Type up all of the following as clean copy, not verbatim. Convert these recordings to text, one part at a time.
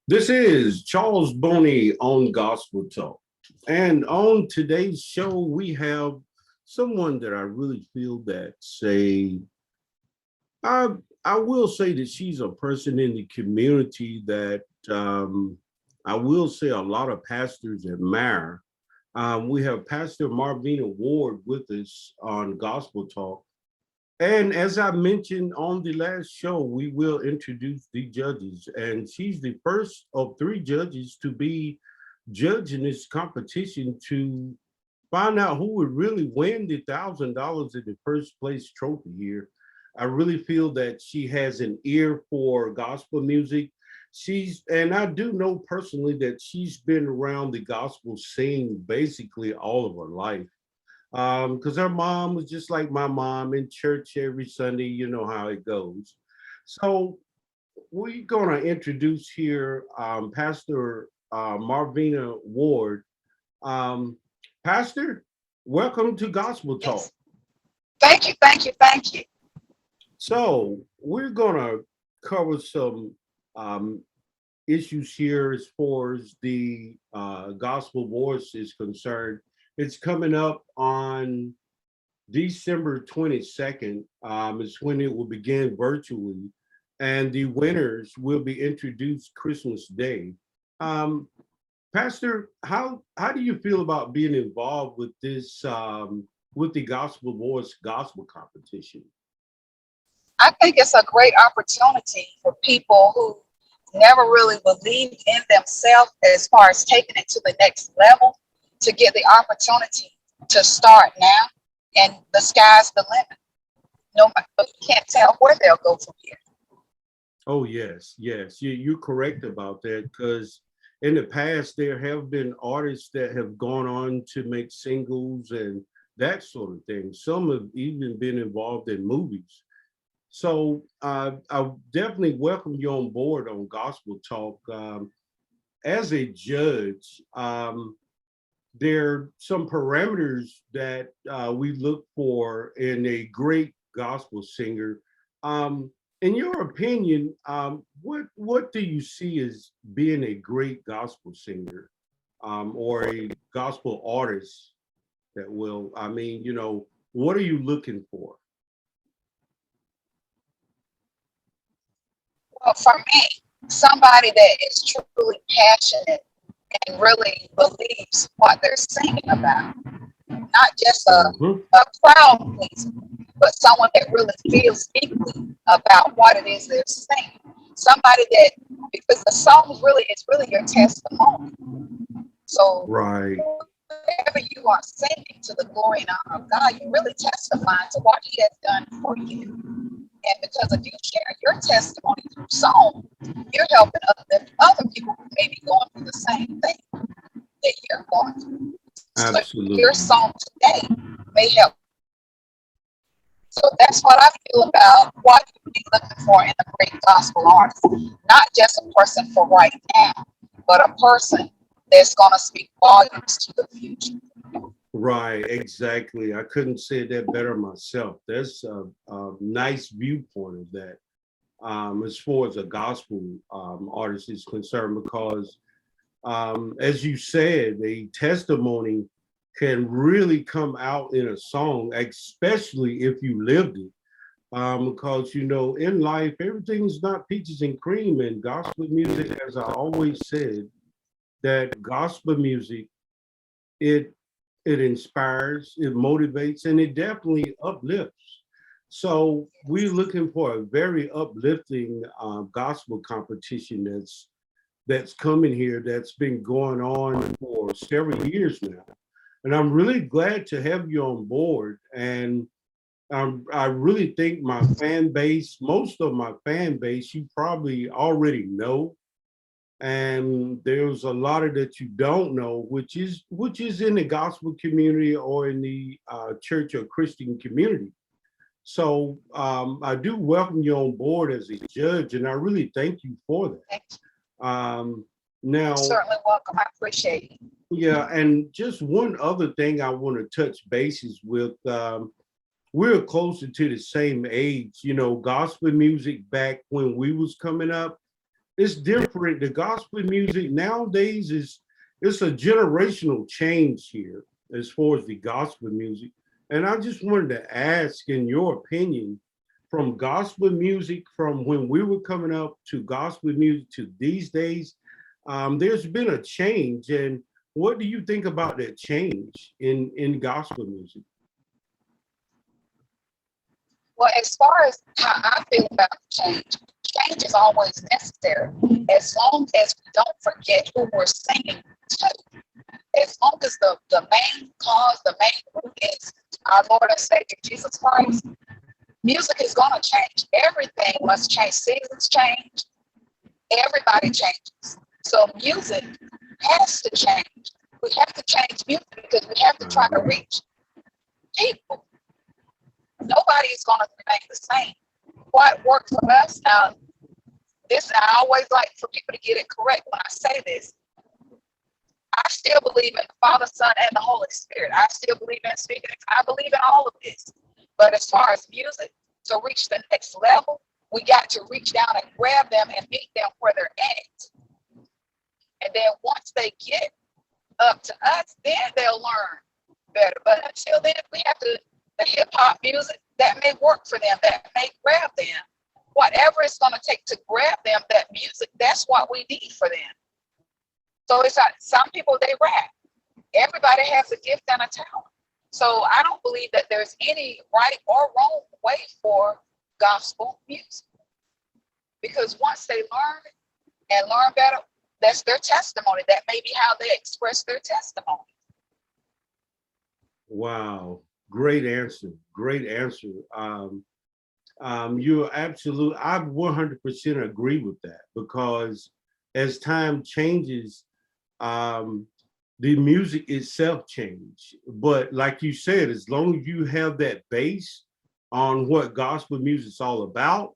This is Charles Boney on Gospel Talk. And on today's show, we have someone that I really feel that I, I will say that she's a person in the community that I will say a lot of pastors admire. We have Pastor Marvina Ward with us on Gospel Talk. And as I mentioned on the last show, we will introduce the judges. And she's the first of three judges to be judging this competition to find out who would really win the $1,000 in the first place trophy here. I really feel that she has an ear for gospel music. And I do know personally that she's been around the gospel scene basically all of her life. Because her mom was just like my mom in church every Sunday. You know how it goes. So we're going to introduce here Pastor Marvina Ward. Um, Pastor, welcome to Gospel Talk. Yes. Thank you. So we're going to cover some um, issues here as far as the Gospel Voice is concerned. It's coming up on December 22nd is when it will begin virtually, and the winners will be introduced Christmas Day. Um, Pastor, how do you feel about being involved with this with the Gospel Voice Gospel Competition? I think it's a great opportunity for people who never really believed in themselves as far as taking it to the next level to get the opportunity to start now. And the sky's the limit. No, you can't tell where they'll go from here. Oh yes, you're correct about that because in the past there have been artists that have gone on to make singles and that sort of thing. Some have even been involved in movies. So I definitely welcome you on board on Gospel Talk. As a judge, there are some parameters that we look for in a great gospel singer. In your opinion, what do you see as being a great gospel singer or a gospel artist that will? I mean, what are you looking for? Well, for me, somebody that is truly passionate and really believes what they're singing about, not just Mhm. a crowd pleaser, but someone that really feels deeply about what it is they're saying. Somebody that, because the song really is really your testimony. So Right. whenever you are singing to the glory and honor of God, you're really testifying to what He has done for you. And because of you sharing your testimony through song, you're helping other people who may be going through the same thing that you're going through. So your Absolutely. song today may help. So that's what I feel about what you would be looking for in a great gospel artist. Not just a person for right now, but a person that's going to speak volumes to the future. Right, exactly. I couldn't say that better myself. That's a nice viewpoint of that as far as a gospel artist is concerned, because as you said, a testimony can really come out in a song, especially if you lived it. Because in life, everything's not peaches and cream, and gospel music, as I always said, that gospel music it it inspires, it motivates, and it definitely uplifts. So we're looking for a very uplifting gospel competition that's coming here that's been going on for several years now. And I'm really glad to have you on board. And I really think my fan base, most of my fan base, you probably already know, and there's a lot of that you don't know, which is in the gospel community or in the church or Christian community. So I do welcome you on board as a judge, and I really thank you for Thank that. you. You're Now, certainly welcome. I appreciate it. yeah, and just one other thing I want to touch bases with. We're closer to the same age, gospel music back when we was coming up. it's different. The gospel music nowadays it's a generational change here as far as the gospel music. And I just wanted to ask, in your opinion, from gospel music from when we were coming up to gospel music to these days, there's been a change. And what do you think about that change in gospel music? Well, as far as how I feel about change, change is always necessary. As long as we don't forget who we're singing to, as long as the main cause, the main root is our Lord and Savior Jesus Christ, music is going to change. Everything must change. Seasons change. Everybody changes. So music has to change. We have to change music because we have to try to reach people. Nobody is going to remain the same. What worked for us now, this I always like for people to get it correct when I say this. I still believe in the Father, Son, and the Holy Spirit. I still believe in speaking. I believe in all of this. But as far as music, to reach the next level, we got to reach down and grab them and meet them where they're at. And then once they get up to us, then they'll learn better. But until then, we have to, the hip hop music that may work for them, that may grab them. Whatever it's going to take to grab them, that music, that's what we need for them. So it's like some people, they rap. Everybody has a gift and a talent. So I don't believe that there's any right or wrong way for gospel music. Because once they learn and learn better, that's their testimony. That may be how they express their testimony. Wow, great answer. Great answer. You're absolute. I 100% agree with that, because as time changes, the music itself change. But like you said, as long as you have that base on what gospel music is all about,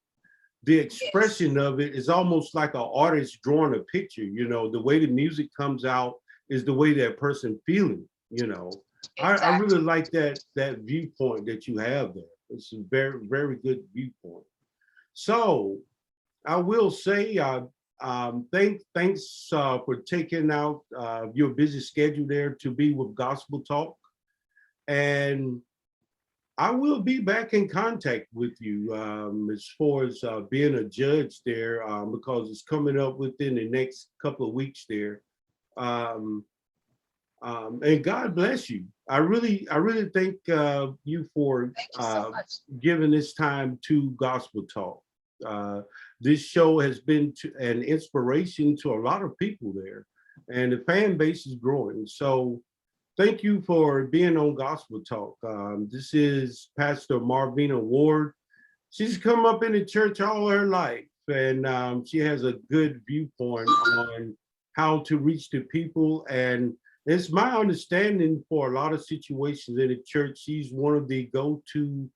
the expression of it is almost like an artist drawing a picture. You know, the way the music comes out is the way that person feeling, you know. Exactly. I really like that viewpoint that you have there. It's a very, very good viewpoint. So I will say, thanks for taking out your busy schedule there to be with Gospel Talk. And I will be back in contact with you as far as being a judge there, because it's coming up within the next couple of weeks there. And God bless you. I really thank you for so giving this time to Gospel Talk. This show has been an inspiration to a lot of people there, and the fan base is growing. So thank you for being on Gospel Talk. This is Pastor Marvina Ward. She's come up in the church all her life, and she has a good viewpoint on how to reach the people. And it's my understanding for a lot of situations in the church, she's one of the go-to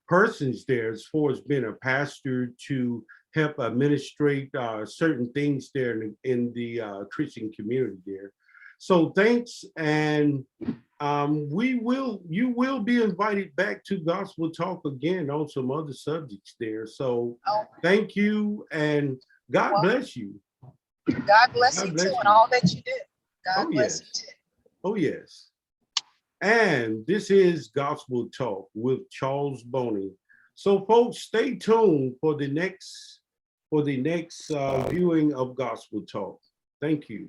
persons there as far as being a pastor to help administrate certain things there in the Christian community there. So thanks, and you will be invited back to Gospel Talk again on some other subjects there. So thank you, and God bless you. God bless you too, and all that you do. God bless you too. Oh yes. And this is Gospel Talk with Charles Boney. So folks, stay tuned for the next viewing of Gospel Talk. Thank you.